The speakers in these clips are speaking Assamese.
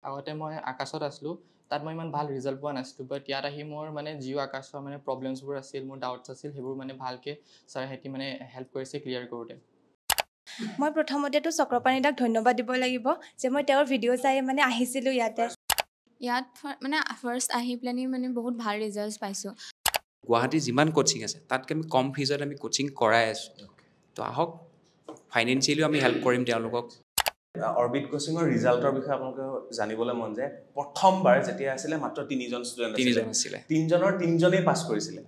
আগতে মই আকাশত আছিলোঁ তাত মই ইমান ভাল ৰিজাল্ট পোৱা নাছিলোঁ বাট ইয়াত আহি মোৰ মানে জিঅ' আকাশৰ মানে প্ৰব্লেমছবোৰ আছিল মোৰ ডাউটছ আছিল সেইবোৰ মানে ভালকৈ ছাৰহঁতে মানে হেল্প কৰিছে ক্লিয়াৰ কৰোঁতে মই প্ৰথমতেতো চক্ৰপাণীদাক ধন্যবাদ দিব লাগিব যে মই তেওঁৰ ভিডিঅ' চাই মানে আহিছিলোঁ ইয়াত মানে ফাৰ্ষ্ট আহি পেলাই মানে বহুত ভাল ৰিজাল্টছ পাইছোঁ গুৱাহাটীৰ যিমান কোচিং আছে তাতকৈ আমি কম ফিজত আমি কোচিং কৰাই আছোঁ তো আহক ফাইনেন্সিয়েলিও আমি হেল্প কৰিম তেওঁলোকক অৰবিট কোচিঙৰ ৰিজাল্টৰ বিষয়ে আপোনালোকে জানিবলৈ মন যায় প্ৰথমবাৰ যেতিয়া আছিলে মাত্ৰ 3জন ষ্টুডেণ্ট আছিলে 3জনৰ 3জনেই পাছ কৰিছিলে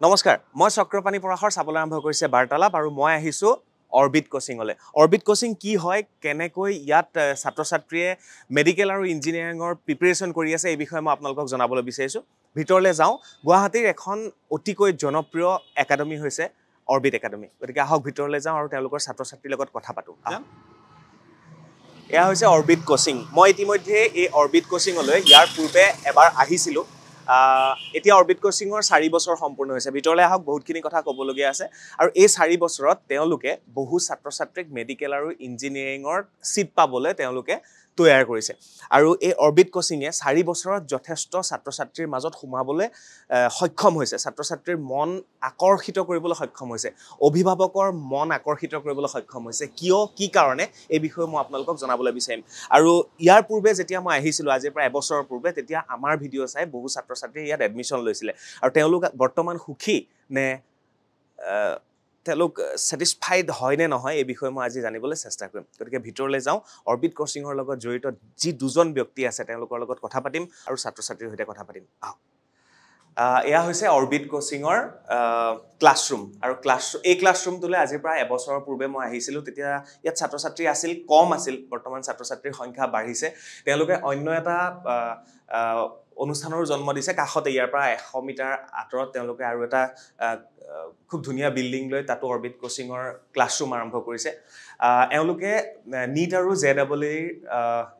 নমস্কাৰ মই চক্ৰপাণী পৰাশৰ চাবলৈ আৰম্ভ কৰিছে বাৰ্তালাপ আৰু মই আহিছোঁ অৰবিট কোচিঙলৈ অৰবিট কোচিং কি হয় কেনেকৈ ইয়াত ছাত্ৰ ছাত্ৰীয়ে মেডিকেল আৰু ইঞ্জিনিয়াৰিঙৰ প্ৰিপেৰেশ্যন কৰি আছে এই বিষয়ে মই আপোনালোকক জনাবলৈ বিচাৰিছোঁ ভিতৰলৈ যাওঁ গুৱাহাটীৰ এখন অতিকৈ জনপ্ৰিয় একাডেমি হৈছে অৰবিট একাডেমি গতিকে আহক ভিতৰলৈ যাওঁ আৰু তেওঁলোকৰ ছাত্ৰ ছাত্ৰীৰ লগত কথা পাতোঁ এয়া হৈছে অৰবিট কোচিং মই ইতিমধ্যে এই অৰবিট কোচিঙলৈ ইয়াৰ পূৰ্বে এবাৰ আহিছিলোঁ এতিয়া অৰবিট কোচিঙৰ 4 বছৰ সম্পূৰ্ণ হৈছে ভিতৰলৈ আহক বহুতখিনি কথা ক'বলগীয়া আছে আৰু এই 4 বছৰত তেওঁলোকে বহু ছাত্ৰ ছাত্ৰীক মেডিকেল আৰু ইঞ্জিনিয়াৰিঙৰ চিট পাবলৈ তেওঁলোকে তৈয়াৰ কৰিছে আৰু এই অৰবিট কোচিঙে 4 বছৰত যথেষ্ট ছাত্ৰ ছাত্ৰীৰ মাজত সোমাবলৈ সক্ষম হৈছে ছাত্ৰ ছাত্ৰীৰ মন আকৰ্ষিত কৰিবলৈ সক্ষম হৈছে অভিভাৱকৰ মন আকৰ্ষিত কৰিবলৈ সক্ষম হৈছে কিয় কি কাৰণে এই বিষয়ে মই আপোনালোকক জনাবলৈ বিচাৰিম আৰু ইয়াৰ পূৰ্বে যেতিয়া মই আহিছিলোঁ আজি প্ৰায় এবছৰৰ পূৰ্বে তেতিয়া আমাৰ ভিডিঅ' চাই বহু ছাত্ৰ ছাত্ৰীয়ে ইয়াত এডমিশ্যন লৈছিলে আৰু তেওঁলোক বৰ্তমান সুখী নে তেওঁলোক ছেটিছফাইড হয় নে নহয় এই বিষয়ে মই আজি জানিবলৈ চেষ্টা কৰিম গতিকে ভিতৰলৈ যাওঁ অৰবিট কোচিঙৰ লগত জড়িত যি দুজন ব্যক্তি আছে তেওঁলোকৰ লগত কথা পাতিম আৰু ছাত্ৰ ছাত্ৰীৰ সৈতে কথা পাতিম এয়া হৈছে অৰবিট কোচিঙৰ ক্লাছৰুম আৰু এই ক্লাছৰুমটোলৈ আজি প্ৰায় এবছৰৰ পূৰ্বে মই আহিছিলোঁ তেতিয়া ইয়াত ছাত্ৰ ছাত্ৰী আছিল কম আছিল বৰ্তমান ছাত্ৰ ছাত্ৰীৰ সংখ্যা বাঢ়িছে তেওঁলোকে অন্য এটা অনুষ্ঠানৰ জন্ম দিছে কাষতে ইয়াৰ পৰা 100 মিটাৰ আঁতৰত তেওঁলোকে আৰু এটা খুব ধুনীয়া বিল্ডিং লৈ তাতো অৰবিট কোচিঙৰ ক্লাছৰুম আৰম্ভ কৰিছে এওঁলোকে নিট আৰু জেডাবলইৰ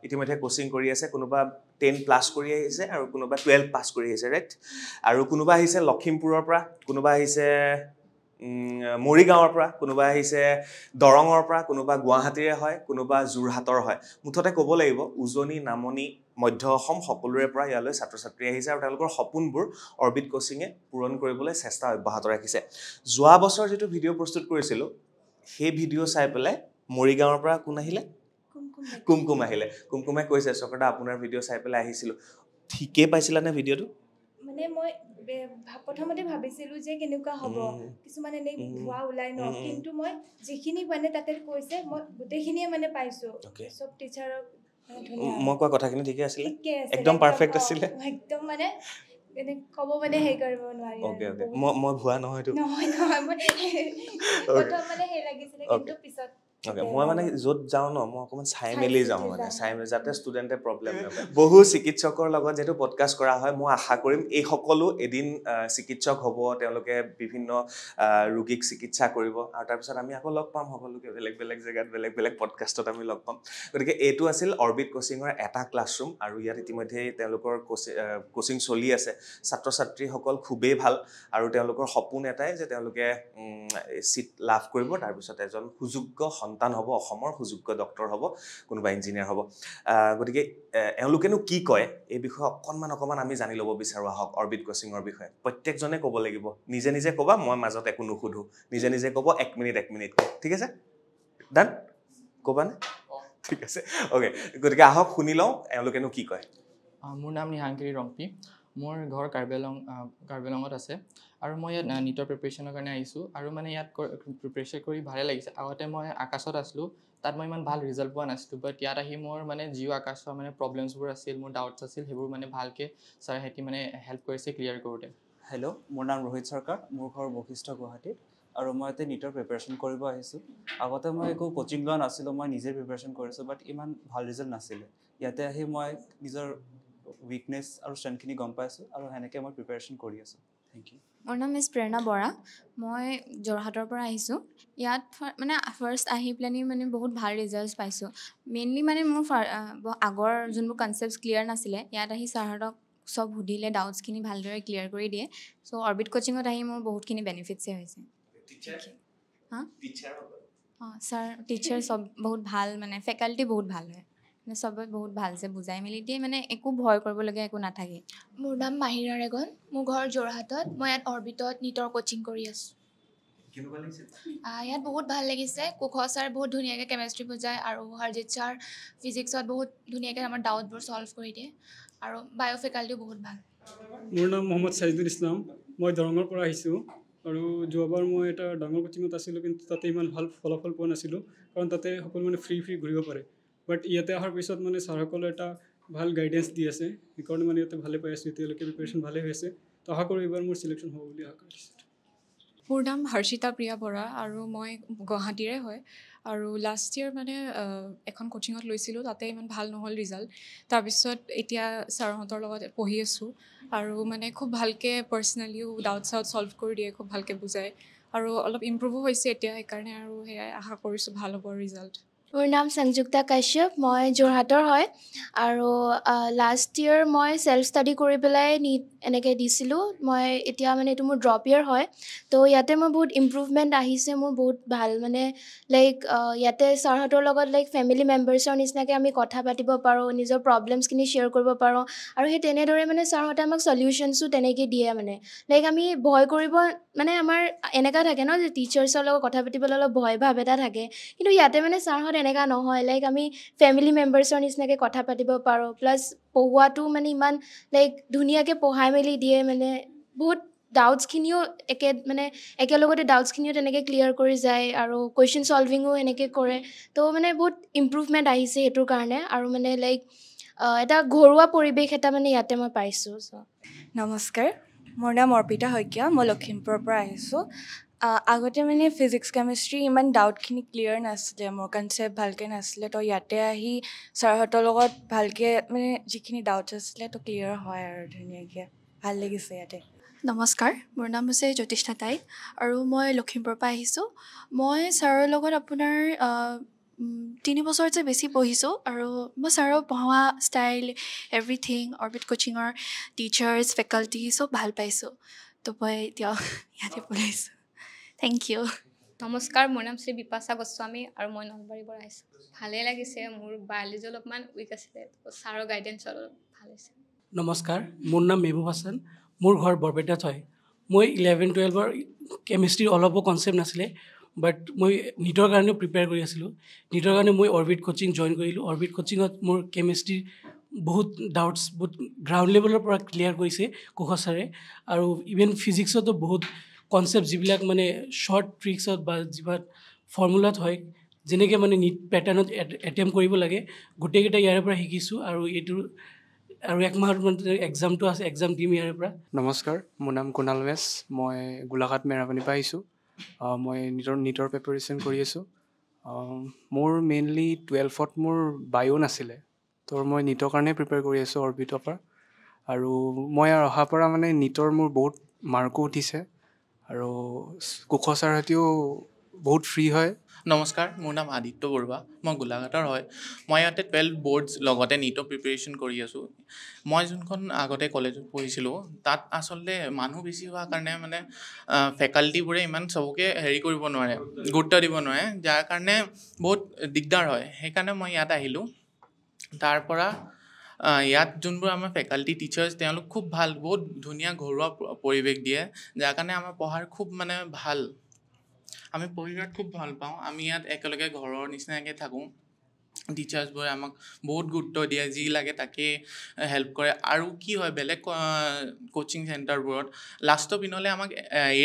ইতিমধ্যে কোচিং কৰি আছে কোনোবা 10 প্লাছ কৰি আহিছে আৰু কোনোবা 12 পাছ কৰি আহিছে ৰাইট আৰু কোনোবা আহিছে লখিমপুৰৰ পৰা কোনোবা আহিছে মৰিগাঁৱৰ পৰা কোনোবা আহিছে দৰঙৰ পৰা কোনোবা গুৱাহাটীৰে হয় কোনোবা যোৰহাটৰ হয় মুঠতে ক'ব লাগিব উজনি নামনি মধ্য অসম সকলোৰে পৰা ইয়ালৈ ছাত্ৰ ছাত্ৰী আহিছে আৰু তেওঁলোকৰ সপোনবোৰ অৰবিট কোচিঙে পূৰণ কৰিবলৈ চেষ্টা অব্যাহত ৰাখিছে যোৱা বছৰ যেটো ভিডিঅ' প্ৰস্তুত কৰিছিলোঁ সেই ভিডিঅ' চাই পেলাই মৰিগাঁৱৰ পৰা কোন আহিলে কুমকুম আহিলে কুমকুমে কৈছে চকৰদা আপোনাৰ ভিডিঅ' চাই পেলাই আহিছিলোঁ ঠিকে পাইছিলানে ভিডিঅ'টো মানে মই প্ৰথমতে ভাবিছিলোঁ যে কেনেকুৱা হ'ব কিছুমান এনে ভুৱা ওলাই ন কিন্তু মই যিখিনি মানে তাতে কৈছে মই গোটেইখিনিয়ে মানে পাইছোঁ সব টিচাৰক মই কোৱা কথাখিনি ঠিকে আছিলে একদম পাৰফেক্ট আছিলে একদম মানে এনে ক'ব মানে হেৰি কৰিব নোৱাৰি ওকে মই ভুৱা নহয়তো নহয় মই প্ৰথম মানে হেৰি লাগিছিলে কিন্তু পিছত মই মানে য'ত যাওঁ ন মই অকমান চাই মেলি যাওঁ মানে চাই মেলি যাতে ষ্টুডেণ্টে প্ৰব্লেম নাপায় বহু চিকিৎসকৰ লগত যেটো পডকাষ্ট কৰা হয় মই আশা কৰিম এই সকলো এদিন চিকিৎসক হ'ব তেওঁলোকে বিভিন্ন ৰোগীক চিকিৎসা কৰিব আৰু তাৰপিছত আমি আকৌ লগ পাম সকলোকে বেলেগ বেলেগ জেগাত বেলেগ বেলেগ পডকাষ্টত আমি লগ পাম গতিকে এইটো আছিল অৰবিট কোচিঙৰ এটা ক্লাছৰুম আৰু ইয়াত ইতিমধ্যে তেওঁলোকৰ কোচিং চলি আছে ছাত্ৰ ছাত্ৰীসকল খুবেই ভাল আৰু তেওঁলোকৰ সপোন এটাই যে তেওঁলোকে চিট লাভ কৰিব তাৰপিছত এজন সুযোগ্য সন্তান হ'ব অসমৰ সুযোগ্য ডক্টৰ হ'ব কোনোবা ইঞ্জিনিয়াৰ হ'ব গতিকে এওঁলোকেনো কি কয় এই বিষয়ে অকণমান আমি জানি ল'ব বিচাৰোঁ আহক অৰবিট কোচিঙৰ বিষয়ে প্ৰত্যেকজনে ক'ব লাগিব নিজে নিজে ক'বা মই মাজত একো নুসুধো নিজে নিজে ক'ব 1 মিনিট ঠিক আছে ডান ক'বানে ঠিক আছে ওকে গতিকে আহক শুনি লওঁ এওঁলোকেনো কি কয় মোৰ নাম নিহাংকিৰি ৰম্পি মোৰ ঘৰ কাৰ্বিআংলঙত আছে আৰু মই ইয়াত নিটৰ প্ৰিপেৰেশ্যনৰ কাৰণে আহিছোঁ আৰু মানে ইয়াত প্ৰিপেৰেশ্যন কৰি ভালে লাগিছে আগতে মই আকাশত আছিলোঁ তাত মই ইমান ভাল ৰিজাল্ট পোৱা নাছিলোঁ বাট ইয়াত আহি মোৰ মানে জিঅ' আকাশৰ মানে প্ৰব্লেমছবোৰ আছিল মোৰ ডাউটছ আছিল সেইবোৰ মানে ভালকৈ ছাৰহঁতে মানে হেল্প কৰিছে ক্লিয়াৰ কৰোঁতে হেল্ল' মোৰ নাম ৰোহিত চৰকাৰ মোৰ ঘৰ বশিষ্ঠ গুৱাহাটীত আৰু মই ইয়াতে নিটৰ প্ৰিপেৰেশ্যন কৰিব আহিছোঁ আগতে মই একো কোচিং লোৱা নাছিলোঁ মই নিজে প্ৰিপেৰেশ্যন কৰিছোঁ বাট ইমান ভাল ৰিজাল্ট নাছিলে ইয়াতে আহি মই নিজৰ উইকনেছ আৰু ষ্ট্ৰেংথখিনি গম পাইছোঁ আৰু সেনেকৈ মই প্ৰিপেৰেশ্যন কৰি আছোঁ থেংক ইউ মোৰ নাম মিছ প্ৰেৰণা বৰা মই যোৰহাটৰ পৰা আহিছোঁ ইয়াত মানে ফাৰ্ষ্ট আহি পেলাই মানে বহুত ভাল ৰিজাল্টছ পাইছোঁ মেইনলি মানে মোৰ আগৰ যোনবোৰ কনচেপ্টছ ক্লিয়াৰ নাছিলে ইয়াত আহি ছাৰহঁতক চব সুধিলে ডাউটছখিনি ভালদৰে ক্লিয়াৰ কৰি দিয়ে চ' অৰবিট কোচিঙত আহি মোৰ বহুতখিনি বেনিফিটছে হৈছে ছাৰ টিচাৰ চব বহুত ভাল মানে ফেকাল্টি বহুত ভাল হয় মানে চবে বহুত ভালছে বুজাই মেলি দিয়ে মানে একো ভয় কৰিবলগীয়া একো নাথাকে। মোৰ নাম মাহিৰা ৰেগন, মোৰ ঘৰ যোৰহাটত। মই ইয়াত অৰ্বিটত নীটৰ কোচিং কৰি আছোঁ। ইয়াত বহুত ভাল লাগিছে। কুশ ছাৰ বহুত ধুনীয়াকৈ কেমেষ্ট্ৰি বুজায় আৰু হৰজিত ছাৰ ফিজিক্সত বহুত ধুনীয়াকৈ আমাৰ ডাউটবোৰ ছল্ভ কৰি দিয়ে আৰু বায়' ফেকাল্টিও বহুত ভাল। মোৰ নাম মহম্মদ ছাইদুল ইছলাম, মই দৰঙৰ পৰা আহিছোঁ আৰু যোৱাবাৰ মই এটা ডাঙৰ কোচিঙত আছিলোঁ কিন্তু তাতে ইমান ভাল ফলাফল পোৱা নাছিলোঁ কাৰণ তাতে সকলো মানে ফ্ৰী ঘূৰিব পাৰে। বাট ইয়াতে অহাৰ পিছত মানে ছাৰসকলে এটা ভাল গাইডেঞ্চ দি আছে, সেইকাৰণে মানে ইয়াতে ভালে পাই আছোঁ, এতিয়ালৈকে প্ৰিপেৰেশ্যন ভালে হৈ আছে। তো আশা কৰোঁ এইবাৰ মোৰ চিলেকশ্যন হ'ব বুলি আশা কৰিছোঁ। মোৰ নাম হৰ্ষিতা প্ৰিয়া বৰা আৰু মই গুৱাহাটীৰে হয় আৰু লাষ্ট ইয়েৰ মানে এখন কোচিঙত লৈছিলোঁ, তাতে ইমান ভাল নহ'ল ৰিজাল্ট। তাৰপিছত এতিয়া ছাৰহঁতৰ লগত পঢ়ি আছোঁ আৰু মানে খুব ভালকৈ পাৰ্চনেলিও ডাউট চাউট ছল্ভ কৰি দিয়ে, খুব ভালকৈ বুজায় আৰু অলপ ইম্প্ৰুভো হৈছে এতিয়া, সেইকাৰণে আৰু সেয়াই আশা কৰিছোঁ ভাল হ'ব ৰিজাল্ট। মোৰ নাম সংযুক্তা কাশ্যপ, মই যোৰহাটৰ হয় আৰু লাষ্ট ইয়েৰ মই ছেল্ফ ষ্টাডি কৰি পেলাই নীট এনেকৈ দিছিলোঁ। মই এতিয়া মানে এইটো মোৰ ড্ৰপ ইয়েৰ হয়, তো ইয়াতে মই বহুত ইম্প্ৰুভমেণ্ট আহিছে, মোৰ বহুত ভাল মানে লাইক ইয়াতে ছাৰহঁতৰ লগত লাইক ফেমিলি মেম্বাৰ্ছৰ নিচিনাকৈ আমি কথা পাতিব পাৰোঁ, নিজৰ প্ৰব্লেমছখিনি শ্বেয়াৰ কৰিব পাৰোঁ আৰু সেই তেনেদৰে মানে ছাৰহঁতে আমাক চলিউশ্যনছো তেনেকৈ দিয়ে মানে লাইক আমি ভয় কৰিব মানে আমাৰ এনেকুৱা থাকে ন যে টিচাৰ্ছৰ লগত কথা পাতিবলৈ অলপ ভয় ভাৱ এটা থাকে, কিন্তু ইয়াতে মানে ছাৰহঁত এনেকুৱা নহয়, লাইক আমি ফেমিলি মেম্বাৰ্ছৰ নিচিনাকৈ কথা পাতিব পাৰোঁ। প্লাছ পঢ়োৱাটো মানে ইমান লাইক ধুনীয়াকৈ পঢ়াই মেলি দিয়ে, মানে বহুত ডাউটছখিনিও একেলগতে ডাউটছখিনিও তেনেকৈ ক্লিয়াৰ কৰি যায় আৰু কুৱেশ্যন ছলভিঙো এনেকৈ কৰে। তো মানে বহুত ইম্প্ৰুভমেণ্ট আহিছে সেইটোৰ কাৰণে আৰু মানে লাইক এটা ঘৰুৱা পৰিৱেশ এটা মানে ইয়াতে মই পাইছোঁ। নমস্কাৰ, মোৰ নাম অৰ্পিতা শইকীয়া, মই লখিমপুৰৰ পৰা আহিছোঁ। আগতে মানে ফিজিক্স কেমেষ্ট্ৰি ইমান ডাউটখিনি ক্লিয়াৰ নাছিলে, মোৰ কনচেপ্ট ভালকৈ নাছিলে, তো ইয়াতে আহি ছাৰহঁতৰ লগত ভালকৈ মানে যিখিনি ডাউটছ আছিলে তো ক্লিয়াৰ হয় আৰু ধুনীয়াকৈ ভাল লাগিছে ইয়াতে। নমস্কাৰ, মোৰ নাম হৈছে জ্যোতিষ্না তাইক আৰু মই লখিমপুৰৰ পৰা আহিছোঁ। মই ছাৰৰ লগত আপোনাৰ 3 বছৰতকৈ বেছি পঢ়িছোঁ আৰু মই ছাৰৰ পঢ়োৱা ষ্টাইল এভৰিথিং অৰ্বিট কোচিঙৰ টিচাৰ্ছ ফেকাল্টি চব ভাল পাইছোঁ, তো মই এতিয়া ইয়াতে পঢ়িছোঁ। Thank you. নমস্কাৰ, মোৰ নাম শ্ৰী বিপাশা গোস্বামী আৰু মই নলবাৰীৰ পৰা আহিছোঁ। ভালেই লাগিছে, মোৰ বায়'লজি অলপমান উইক আছিলে, ছাৰৰ গাইডেঞ্চ অলপ ভাল হৈছে। নমস্কাৰ, মোৰ নাম মেহবুব হাছান, মোৰ ঘৰ বৰপেটাত হয়। মই 11-12 কেমেষ্ট্ৰিৰ অলপো কনচেপ্ট নাছিলে, বাট মই নীটৰ কাৰণেও প্ৰিপেয়াৰ কৰি আছিলোঁ। নীটৰ কাৰণে মই অৰ্বিট কোচিং জইন কৰিলোঁ। অৰ্বিট কোচিঙত মোৰ কেমেষ্ট্ৰিৰ বহুত ডাউটছ বহুত গ্ৰাউণ্ড লেভেলৰ পৰা ক্লিয়াৰ কৰিছে কুশ ছাৰে, আৰু ইভেন ফিজিক্সতো বহুত কনচেপ্ট যিবিলাক মানে শ্বৰ্ট ট্ৰিক্সত বা যিবিলাক ফৰ্মুলাত হয়, যেনেকৈ মানে নীট পেটাৰ্ণত এটেম্প কৰিব লাগে, গোটেইকেইটা ইয়াৰে পৰা শিকিছোঁ আৰু এইটোৰ আৰু 1 মাহত মানে এক্সামটো আছে, এক্সাম দিম ইয়াৰে পৰা। নমস্কাৰ, মোৰ নাম কুণাল মেছ, মই গোলাঘাট মেৰাপানীৰ পৰা আহিছোঁ। মই নীটৰ প্ৰিপেৰেশ্যন কৰি আছোঁ। মোৰ মেইনলি 12ত মোৰ বায়ো নাছিলে, তো মই নীটৰ কাৰণে প্ৰিপেয়াৰ কৰি আছোঁ অৰ্বিটৰ পৰা। আৰু মই অহাৰ পৰা মানে নীটৰ মোৰ বহুত মাৰ্কো উঠিছে আৰু কুশ ছাৰহঁতেও বহুত ফ্ৰী হয়। নমস্কাৰ, মোৰ নাম আদিত্য বৰুৱা, মই গোলাঘাটৰ হয়। মই ইয়াতে 12 বৰ্ডছ লগতে নীটৰ প্ৰিপেৰেশ্যন কৰি আছোঁ। মই যোনখন আগতে কলেজত পঢ়িছিলোঁ তাত আচলতে মানুহ বেছি হোৱাৰ কাৰণে মানে ফেকাল্টিবোৰে ইমান চবকে কৰিব নোৱাৰে, গুৰুত্ব দিব নোৱাৰে, যাৰ কাৰণে বহুত দিগদাৰ হয়। সেইকাৰণে মই ইয়াত আহিলোঁ। তাৰ পৰা ইয়াত যোনবোৰ আমাৰ ফেকাল্টি টিচাৰ্ছ তেওঁলোক খুব ভাল, বহুত ধুনীয়া ঘৰুৱা পৰিৱেশ দিয়ে, যাৰ কাৰণে আমাৰ পঢ়াৰ খুব মানে ভাল, আমি পঢ়ি ইয়াত খুব ভাল পাওঁ। আমি ইয়াত একেলগে ঘৰৰ নিচিনাকৈ থাকোঁ। টিচাৰ্ছবোৰে আমাক বহুত গুৰুত্ব দিয়ে, যি লাগে তাকে হেল্প কৰে। আৰু কি হয় বেলেগ কোচিং চেণ্টাৰবোৰত লাষ্টৰ পিনলৈ আমাক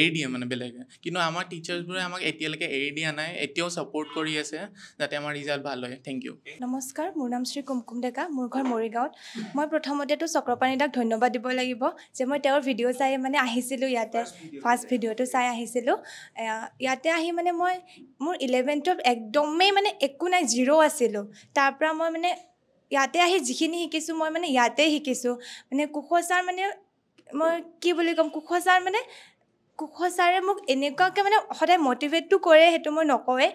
এৰি দিয়ে মানে বেলেগে, কিন্তু আমাৰ টিচাৰ্ছবোৰে আমাক এতিয়ালৈকে এৰি দিয়া নাই, এতিয়াও ছাপোৰ্ট কৰি আছে যাতে আমাৰ ৰিজাল্ট ভাল হয়। Thank you. নমস্কাৰ, মোৰ নাম শ্ৰী কুমকুম ডেকা, মোৰ ঘৰ মৰিগাঁৱত। মই প্ৰথমতেতো চক্ৰপাণি দাক ধন্যবাদ দিব লাগিব যে মই তেওঁৰ ভিডিঅ' চাই মানে আহিছিলোঁ ইয়াতে, ফাৰ্ষ্ট ভিডিঅ'টো চাই আহিছিলোঁ। ইয়াতে আহি মানে মোৰ 11th একদমেই মানে একো নাই, 0 আছিলোঁ। তাৰপৰা মই মানে ইয়াতে আহি যিখিনি শিকিছোঁ মই মানে ইয়াতে শিকিছোঁ। মানে কুশ ছাৰ মানে মই কি বুলি ক'ম, কুশ ছাৰে মোক এনেকুৱাকৈ মানে সদায় মটিভেটটো কৰে, সেইটো মই নকওঁৱে,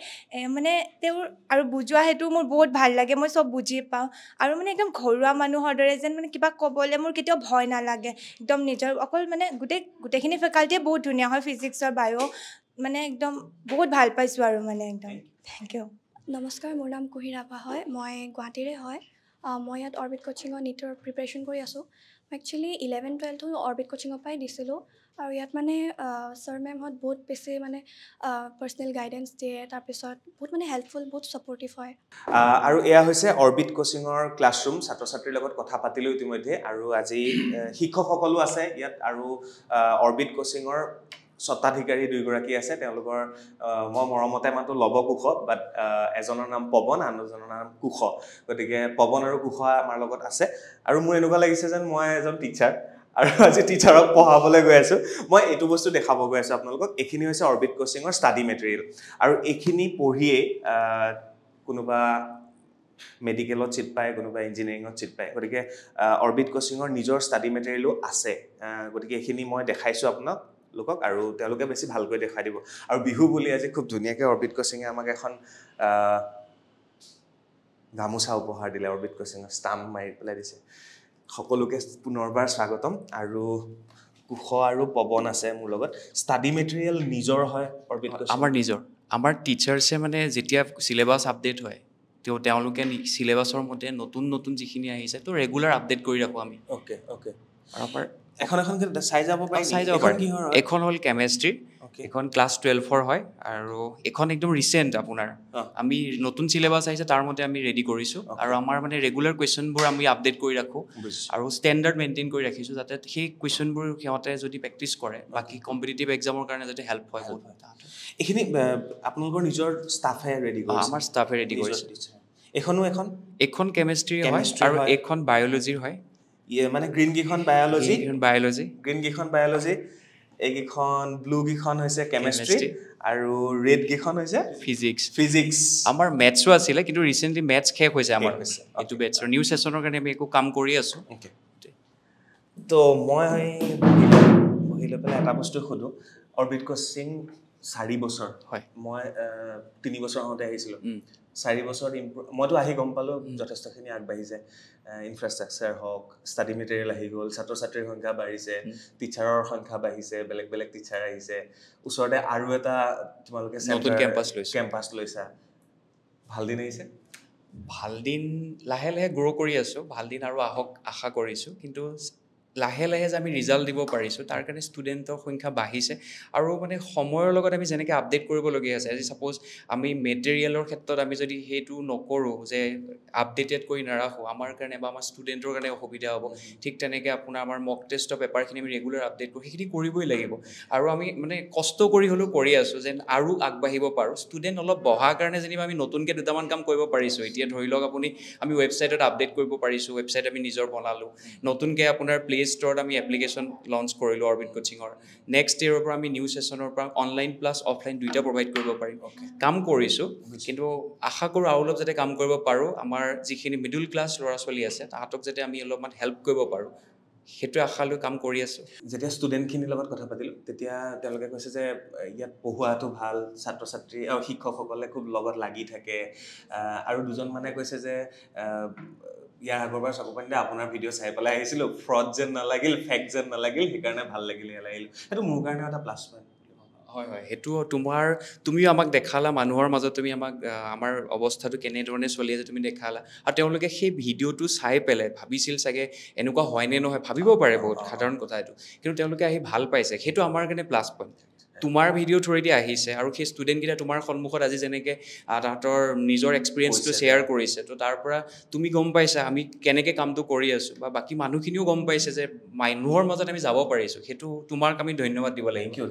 মানে তেওঁৰ আৰু বুজোৱা সেইটো মোৰ বহুত ভাল লাগে, মই চব বুজি পাওঁ আৰু মানে একদম ঘৰুৱা মানুহৰ দৰে যেন মানে কিবা ক'বলৈ মোৰ কেতিয়াও ভয় নালাগে, একদম নিজৰ অকল মানে গোটেইখিনি ফেকাল্টিয়ে বহুত ধুনীয়া হয়, ফিজিক্সৰ বায়ো মানে একদম বহুত ভাল পাইছোঁ আৰু মানে একদম থেংক ইউ নমস্কাৰ মোৰ নাম কুহি ৰাভা হয় মই গুৱাহাটীৰে হয় মই ইয়াত অৰবিট কোচিঙৰ নীটৰ প্ৰিপেৰেশ্যন কৰি আছোঁ একচুৱেলি 11-12টো অৰবিট কোচিঙৰ পৰাই দিছিলোঁ আৰু ইয়াত মানে ছাৰ মেমহঁত বহুত বেছি মানে পাৰ্চনেল গাইডেঞ্চ দিয়ে তাৰপিছত বহুত মানে হেল্পফুল বহুত ছাপৰ্টিভ হয় আৰু এয়া হৈছে অৰবিট কোচিঙৰ ক্লাছৰুম ছাত্ৰ ছাত্ৰীৰ লগত কথা পাতিলোঁ ইতিমধ্যে আৰু আজি শিক্ষকসকলো আছে ইয়াত আৰু অৰবিট কোচিঙৰ স্বত্বাধিকাৰী দুইগৰাকী আছে তেওঁলোকৰ মই মৰমতে মাতো লব কুশ বাট এজনৰ নাম পৱন আনজনৰ নাম কুশ গতিকে পৱন আৰু কুশ আমাৰ লগত আছে আৰু মোৰ এনেকুৱা লাগিছে যেন মই এজন টিচাৰ আৰু আজি টিচাৰক পঢ়াবলৈ গৈ আছোঁ মই এইটো বস্তু দেখাব গৈ আছোঁ আপোনালোকক এইখিনি হৈছে অৰবিট কোচিঙৰ ষ্টাডি মেটেৰিয়েল আৰু এইখিনি পঢ়িয়েই কোনোবা মেডিকেলত চিট পায় কোনোবা ইঞ্জিনিয়াৰিঙত চিট পায় গতিকে অৰবিট কোচিঙৰ নিজৰ ষ্টাডি মেটেৰিয়েলো আছে গতিকে এইখিনি মই দেখাইছোঁ আপোনাক লোকক আৰু তেওঁলোকে বেছি ভালকৈ দেখাই দিব আৰু বিহু বুলি আজি খুব ধুনীয়াকৈ অৰবিট কোচিঙে আমাক এখন গামোচা উপহাৰ দিলে অৰবিট কোচিঙৰ ষ্টাম্প মাৰি পেলাই দিছে সকলোকে পুনৰবাৰ স্বাগতম আৰু কুশ আৰু পৱন আছে মোৰ লগত ষ্টাডি মেটেৰিয়েল নিজৰ হয় অৰবিট কোচিং আমাৰ নিজৰ আমাৰ টিচাৰ্ছে মানে যেতিয়া চিলেবাছ আপডেট হয় তেওঁলোকে চিলেবাছৰ মতে নতুন নতুন যিখিনি আহিছে তো ৰেগুলাৰ আপডেট কৰি ৰাখোঁ আমি অ'কে অ'কে আৰু আমাৰ এখন চাই যাব পাৰি এখন হ'ল কেমেষ্ট্ৰি এখন ক্লাছ 12ৰ হয় আৰু এখন একদম ৰিচেণ্ট আপোনাৰ আমি নতুন চিলেবাছ আহিছে তাৰ মতে আমি ৰেডি কৰিছোঁ আৰু আমাৰ মানে ৰেগুলাৰ কুৱেশ্যনবোৰ আমি আপডেট কৰি ৰাখোঁ আৰু ষ্টেণ্ডাৰ্ড মেইনটেইন কৰি ৰাখিছোঁ যাতে সেই কুৱেশ্যনবোৰ সিহঁতে যদি প্ৰেক্টিছ কৰে বাকী কম্পিটিটিভ এক্সামৰ কাৰণে যাতে হেল্প হয় এইখিনি আপোনালোকৰ নিজৰ ষ্টাফে ৰেডি কৰিছে আমাৰ ষ্টাফে ৰেডি কৰিছে এখন কেমেষ্ট্ৰি হয় আৰু এখন বায়'লজিৰ হয় মানে গ্ৰীণ কেইখন বায়'লজি এইকেইখন ব্লু কেইখন হৈছে কেমেষ্ট্ৰি আৰু ৰেড কেইখন হৈছে ফিজিক্স আমাৰ মেথছো আছিলে কিন্তু ৰিচেণ্টলি মেথছ শেষ হৈছে আমাৰ এইটো বেটছৰ নিউ ছেশ্যনৰ কাৰণে আমি একো কাম কৰি আছোঁ তো মই বহি লৈ পেলাই এটা বস্তু সোধোঁ অৰবিট কোচিং 4 বছৰ হয় মই 3 বছৰ আগতে আহিছিলোঁ 4 বছৰত মইতো আহি গম পালোঁ যথেষ্টখিনি আগবাঢ়িছে ইনফ্ৰাষ্ট্ৰাকচাৰ হওক ষ্টাডি মেটেৰিয়েল আহি গ'ল ছাত্ৰ ছাত্ৰীৰ সংখ্যা বাঢ়িছে টিচাৰৰ সংখ্যা বাঢ়িছে বেলেগ বেলেগ টিচাৰ আহিছে ওচৰতে আৰু এটা তোমালোকে নতুন কেম্পাছ লৈছা ভাল দিন আহিছে ভাল দিন লাহে লাহে গ্ৰ' কৰি আছোঁ ভাল দিন আৰু আহক আশা কৰিছোঁ কিন্তু লাহে লাহে যে আমি ৰিজাল্ট দিব পাৰিছোঁ তাৰ কাৰণে ষ্টুডেণ্টৰ সংখ্যা বাঢ়িছে আৰু মানে সময়ৰ লগত আমি যেনেকৈ আপডেট কৰিবলগীয়া আছে আজি ছাপ'জ আমি মেটেৰিয়েলৰ ক্ষেত্ৰত আমি যদি সেইটো নকৰোঁ যে আপডেটেড কৰি নাৰাখোঁ আমাৰ কাৰণে বা আমাৰ ষ্টুডেণ্টৰ কাৰণে অসুবিধা হ'ব ঠিক তেনেকৈ আপোনাৰ আমাৰ মক টেষ্টৰ পেপাৰখিনি আমি ৰেগুলাৰ আপডেট কৰোঁ সেইখিনি কৰিবই লাগিব আৰু আমি মানে কষ্ট কৰি হ'লেও কৰি আছোঁ যেন আৰু আগবাঢ়িব পাৰোঁ ষ্টুডেণ্ট অলপ বহাৰ কাৰণে যেনিবা আমি নতুনকৈ দুটামান কাম কৰিব পাৰিছোঁ এতিয়া ধৰি লওক আমি ৱেবছাইটত আপডেট কৰিব পাৰিছোঁ ৱেবছাইট আমি নিজৰ বনালোঁ নতুনকৈ আপোনাৰ প্লে ষ্টৰত আমি এপ্লিকেশ্যন লঞ্চ কৰিলোঁ অৰবিট কোচিঙৰ নেক্সট ইয়েৰৰ পৰা আমি নিউ ছেশ্যনৰ পৰা অনলাইন প্লাছ অফলাইন দুইটা প্ৰভাইড কৰিব পাৰিম কাম কৰিছোঁ কিন্তু আশা কৰোঁ আৰু অলপ যাতে কাম কৰিব পাৰোঁ আমাৰ যিখিনি মিডল ক্লাছ ল'ৰা ছোৱালী আছে তাহাঁতক যাতে আমি অলপমান হেল্প কৰিব পাৰোঁ সেইটো আশা লৈ কাম কৰি আছোঁ যেতিয়া ষ্টুডেণ্টখিনিৰ লগত কথা পাতিলোঁ তেতিয়া তেওঁলোকে কৈছে যে ইয়াত পঢ়োৱাটো ভাল ছাত্ৰ ছাত্ৰী আৰু শিক্ষকসকলে খুব লগত লাগি থাকে আৰু দুজন মানে কৈছে যে ইয়াৰ আগৰবাৰ চকপানীতে আপোনাৰ ভিডিঅ' চাই পেলাই আহিছিলোঁ ফ্ৰড যেন নালাগিল ফেক যেন নালাগিল সেইকাৰণে ভাল লাগিল সেইটো মোৰ কাৰণে এটা প্লাছ পইণ্ট হয় হয় সেইটো তুমিও আমাক দেখালা মানুহৰ মাজত তুমি আমাক আমাৰ অৱস্থাটো কেনেধৰণে চলি আছে তুমি দেখালা আৰু তেওঁলোকে সেই ভিডিঅ'টো চাই পেলাই ভাবিছিল চাগে এনেকুৱা হয়নে নহয় ভাবিব পাৰে বহুত সাধাৰণ কথা এইটো কিন্তু তেওঁলোকে আহি ভাল পাইছে সেইটো আমাৰ কাৰণে প্লাছ পইণ্ট তোমাৰ ভিডিঅ' থ্ৰুৱেদি আহিছে আৰু সেই ষ্টুডেণ্টকেইটা তোমাৰ সন্মুখত আজি যেনেকৈ তাহাঁতৰ নিজৰ এক্সপিৰিয়েঞ্চটো শ্বেয়াৰ কৰিছে তো তাৰ পৰা তুমি গম পাইছা আমি কেনেকৈ কামটো কৰি আছোঁ বা বাকী মানুহখিনিও গম পাইছে যে মানুহৰ মাজত আমি যাব পাৰিছোঁ সেইটো তোমাক আমি ধন্যবাদ দিব লাগিব থেংক ইউ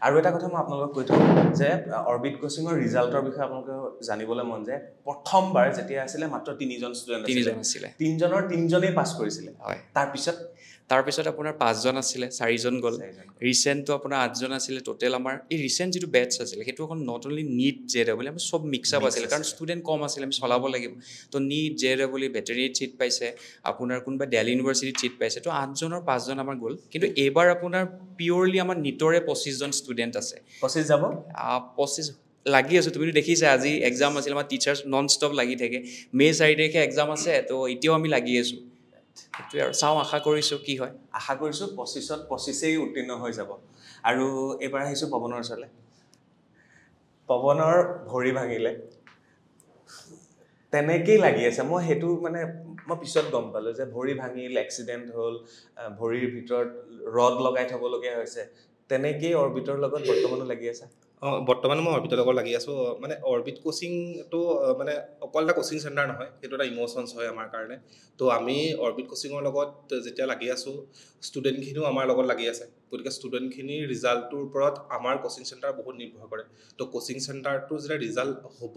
আৰু এটা কথা মই আপোনালোকক কৈ থওঁ যে অৰবিট কোচিঙৰ ৰিজাল্টৰ বিষয়ে আপোনালোকে জানিবলৈ মন যায় প্ৰথমবাৰ যেতিয়া আছিলে মাত্ৰ 3জন ষ্টুডেণ্ট আছিলে 3জনৰ 3জনেই পাছ কৰিছিলে হয় তাৰপিছত আপোনাৰ 5জন আছিলে 4জন গ'ল ৰিচেণ্টটো আপোনাৰ 8জন আছিলে টোটেল আমাৰ এই ৰিচেণ্ট যিটো বেটছ আছিলে সেইটো অকল নট অনলি নীট JEE আমি চব মিক্স আপ আছিলে কাৰণ ষ্টুডেণ্ট কম আছিলে আমি চলাব লাগিব তো নীট JEE ভেটেৰিনেৰীত চিট পাইছে আপোনাৰ কোনোবা দিল্লী ইউনিভাৰ্চিটিত চিট পাইছে তো 8জনৰ 5জন আমাৰ গ'ল কিন্তু এইবাৰ আপোনাৰ পিয়ৰলি আমাৰ নীটৰে 25জন ষ্টুডেণ্ট আছে 25 যাব 25 লাগি আছোঁ তুমিতো দেখিছা আজি এক্সাম আছিল আমাৰ টিচাৰ্ছ নন ষ্টপ লাগি থাকে মে 4 তাৰিখে এক্সাম আছে তো এতিয়াও আমি লাগি আছোঁ সেইটোৱে আৰু চাওঁ আশা কৰিছোঁ কি হয় আশা কৰিছোঁ 25ত 25ই উত্তীৰ্ণ হৈ যাব আৰু এইবাৰ আহিছোঁ পৱনৰ ওচৰলৈ পৱনৰ ভৰি ভাঙিলে তেনেকেই লাগি আছে মই হেতু মানে মই পিছত গম পালো যে ভৰি ভাঙিল এক্সিডেন্ট হ'ল ভৰিৰ ভিতৰত ৰড লগাই থব লগিয়া হৈছে তেনেকেই অৰবিটৰ লগত বৰ্তমানো লাগি আছে বৰ্তমান মই অৰবিটৰ লগত লাগি আছো মানে অৰবিট কোচিংটো মানে অকল এটা কোচিং চেণ্টাৰ নহয় সেইটো এটা ইমোচনছ হয় আমাৰ কাৰণে তো আমি অৰবিট কোচিঙৰ লগত যেতিয়া লাগি আছো ষ্টুডেণ্টখিনিও আমাৰ লগত লাগি আছে গতিকে ষ্টুডেণ্টখিনিৰ ৰিজাল্টটোৰ ওপৰত আমাৰ কোচিং চেণ্টাৰ বহুত নিৰ্ভৰ কৰে তো কোচিং চেণ্টাৰটোৰ যেতিয়া ৰিজাল্ট হ'ব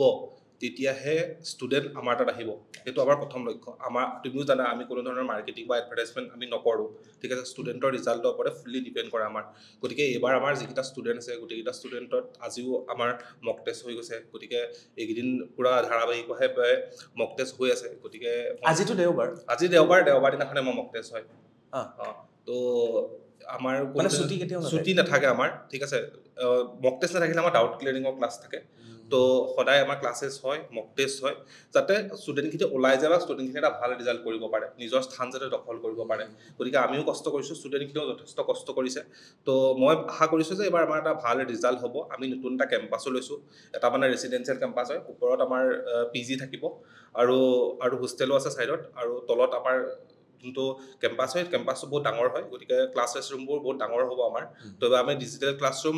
তেতিয়াহে ষ্টুডেণ্ট আমাৰ তাত আহিব সেইটো আমাৰ প্ৰথম লক্ষ্য আমাৰ তুমিও জানা আমি কোনো ধৰণৰ মাৰ্কেটিং বা এডভাৰটাইজমেণ্ট আমি নকৰোঁ ঠিক আছে ষ্টুডেণ্টৰ ৰিজাল্টৰ ওপৰত ফুল্লি ডিপেণ্ড কৰে আমাৰ গতিকে এইবাৰ আমাৰ যিকেইটা ষ্টুডেণ্ট আছে গোটেইকেইটা ষ্টুডেণ্টত আজিও আমাৰ মক টেষ্ট হৈ গৈছে গতিকে এইকেইদিন পূৰা ধাৰাবাহিকভাৱে মক টেষ্ট হৈ আছে গতিকে আজিতো দেওবাৰ আজি দেওবাৰ দিনাখনে মই মক টেষ্ট হয় তো আমাৰ মানে ছুটি নাথাকে আমাৰ ঠিক আছে মক টেষ্ট নাথাকিলে আমাৰ ডাউট ক্লিয়াৰিঙৰ ক্লাছ থাকে তো সদায় আমাৰ ক্লাছেছ হয় মক টেষ্ট হয় যাতে ষ্টুডেণ্টখিনি ওলাই যায় বা ষ্টুডেণ্টখিনি এটা ভাল ৰিজাল্ট কৰিব পাৰে নিজৰ স্থান যাতে দখল কৰিব পাৰে গতিকে আমিও কষ্ট কৰিছোঁ ষ্টুডেণ্টখিনিও যথেষ্ট কষ্ট কৰিছে তো মই আশা কৰিছোঁ যে এইবাৰ আমাৰ এটা ভাল ৰিজাল্ট হ'ব আমি নতুন এটা কেম্পাছো লৈছোঁ এটা মানে ৰেচিডেঞ্চিয়েল কেম্পাছ হয় ওপৰত আমাৰ PG থাকিব আৰু হোষ্টেলো আছে ছাইডত আৰু তলত আমাৰ যোনটো কেম্পাছ হয় কেম্পাছটো বহুত ডাঙৰ হয় গতিকে ক্লাছেছ ৰুমবোৰ বহুত ডাঙৰ হ'ব আমাৰ তো আমি ডিজিটেল ক্লাছৰুম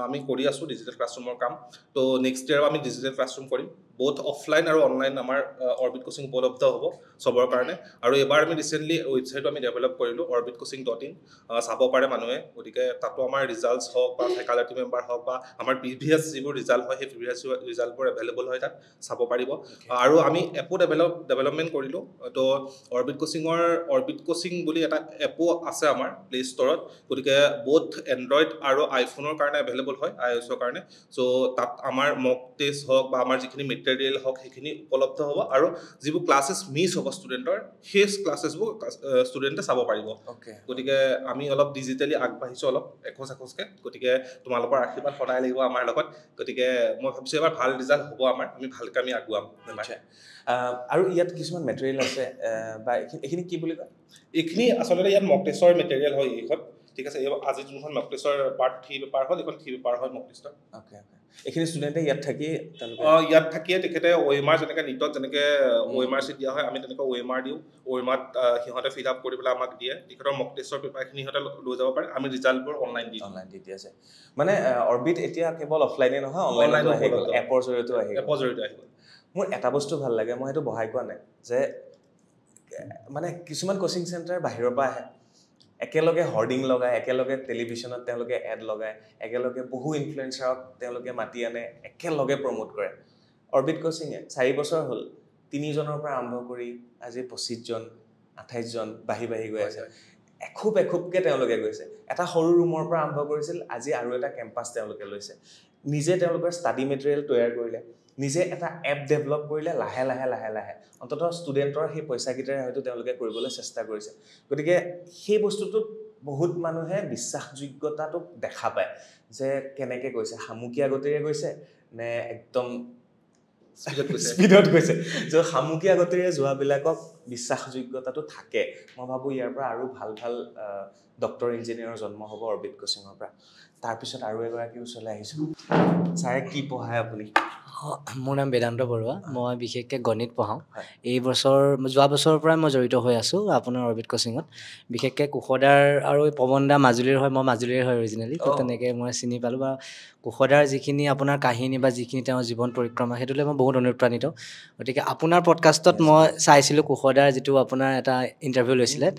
আমি কৰি আছোঁ ডিজিটেল ক্লাছৰুমৰ কাম তো নেক্সট ইয়েৰ আমি ডিজিটেল ক্লাছৰুম কৰিম both অফলাইন আৰু অনলাইন আমাৰ অৰবিট কোচিং উপলব্ধ হ'ব সবৰ কাৰণে আৰু এবাৰ আমি ৰিসেন্টলি ৱেবছাইটটো আমি ডেভেলপ কৰিলোঁ orbitcoaching.in চাব পাৰে মানুহে গতিকে তাতো আমাৰ ৰিজাল্টছ হওক বা ফেকাল্টি মেম্বাৰ হওক বা আমাৰ প্ৰিভিয়াছ যিবোৰ ৰিজাল্ট হয় সেই প্ৰিভিয়াছ ৰিজাল্টবোৰ এভেইলেবল হয় তাত চাব পাৰিব আৰু আমি এপো ডেভেলপমেণ্ট কৰিলোঁ তো অৰবিট কোচিং বুলি এটা এপো আছে আমাৰ প্লে ষ্টৰত গতিকে both এণ্ড্ৰইড আৰু আইফোনৰ কাৰণে এভেইলেবল হয় iOS-ৰ কাৰণে চ' তাত আমাৰ মক টেষ্ট হওক বা আমাৰ যিখিনি মেটেৰিয়েল হওক সেইখিনি উপলব্ধ হ'ব আৰু যিবোৰ ক্লাছেছ মিছ হ'ব ষ্টুডেণ্টৰ সেই ক্লাছেছবোৰ ষ্টুডেণ্টে চাব পাৰিব গতিকে আমি অলপ ডিজিটেলি আগবাঢ়িছোঁ অলপ এখোজকে গতিকে তোমালোকৰ আশীৰ্বাদ সদায় লাগিব আমাৰ লগত গতিকে মই ভাবিছোঁ এবাৰ ভাল ৰিজাল্ট হ'ব আমাৰ আমি ভালকৈ আমি আগুৱাম আৰু ইয়াত কিছুমান মেটেৰিয়েল আছে বা এইখিনি কি বুলি কয় এইখিনি আচলতে ইয়াত মক টেষ্টৰ মেটেৰিয়েল হয় এইখন ঠিক আছে আজি যোনখন মক টেষ্টৰ পাৰ্ট 3 পেপাৰ হ'ল এইখন 3 পেপাৰ হয় মক টেষ্টৰ এইখিনি ষ্টুডেণ্টে ইয়াত থাকিয়ে তেখেতে OMR যেনেকৈ নিটত যেনেকৈ OMR চিট দিয়া হয় আমি তেনেকৈ OMR দিওঁ OMR সিহঁতে ফিল আপ কৰি পেলাই আমাক দিয়ে তেখেতৰ মক টেষ্টৰ পেপাৰখিনি সিহঁতে লৈ যাব পাৰে আমি ৰিজাল্টবোৰ অনলাইন দি আছে মানে অৰবিট এতিয়া কেৱল অফলাইনে নহয় অনলাইনতো আহি গ'ল এপৰ জৰিয়তে আহি গ'ল মোৰ এটা বস্তু ভাল লাগে মই সেইটো বহাই কোৱা নাই যে মানে কিছুমান কোচিং চেণ্টাৰ বাহিৰৰ পৰা আহে একেলগে হৰ্ডিং লগায় একেলগে টেলিভিশ্যনত তেওঁলোকে এড লগায় একেলগে বহু ইনফ্লুৱেঞ্চাৰক তেওঁলোকে মাতি আনে একেলগে প্ৰমোট কৰে অৰবিট কোচিঙে 4 বছৰ হ'ল 3 জনৰ পৰা আৰম্ভ কৰি আজি 25 জন 28 জন বাঢ়ি গৈ আছে এখুবকে তেওঁলোকে গৈছে এটা সৰু ৰুমৰ পৰা আৰম্ভ কৰিছিল আজি আৰু এটা কেম্পাছ তেওঁলোকে লৈছে নিজে তেওঁলোকৰ ষ্টাডি মেটেৰিয়েল তৈয়াৰ কৰিলে নিজে এটা এপ ডেভেলপ কৰিলে লাহে অন্ততঃ ষ্টুডেণ্টৰ সেই পইচাকেইটাৰে হয়তো তেওঁলোকে কৰিবলৈ চেষ্টা কৰিছে গতিকে সেই বস্তুটোত বহুত মানুহে বিশ্বাসযোগ্যতাটো দেখা পায় যে কেনেকৈ গৈছে সামুকীয়া গতিৰে গৈছে নে একদম স্পীডত গৈছে যে সামুকীয়া গতিৰে যোৱাবিলাকক বিশ্বাসযোগ্যতাটো থাকে মই ভাবোঁ ইয়াৰ পৰা আৰু ভাল ডক্টৰ ইঞ্জিনিয়াৰৰ জন্ম হ'ব অৰবিট কোচিঙৰ পৰা তাৰপিছত আৰু এগৰাকী ওচৰলৈ আহিছোঁ ছাৰে কি পঢ়ায় আপুনি মোৰ নাম বেদান্ত বৰুৱা মই বিশেষকৈ গণিত পঢ়াওঁ যোৱা বছৰৰ পৰাই মই জড়িত হৈ আছোঁ আপোনাৰ অৰবিট কোচিঙত বিশেষকৈ কুশদাৰ আৰু পৱনদা মাজুলীৰ হয় মই মাজুলীৰ হয় অৰিজিনেলি তো তেনেকৈ মই চিনি পালোঁ বা কুশদাৰ যিখিনি আপোনাৰ কাহিনী বা যিখিনি তেওঁৰ জীৱন পৰিক্ৰমা সেইটোলৈ মই বহুত অনুপ্ৰাণিত গতিকে আপোনাৰ পডকাষ্টত মই চাইছিলোঁ কুশদাৰ যিটো আপোনাৰ এটা ইণ্টাৰভিউ লৈছিলে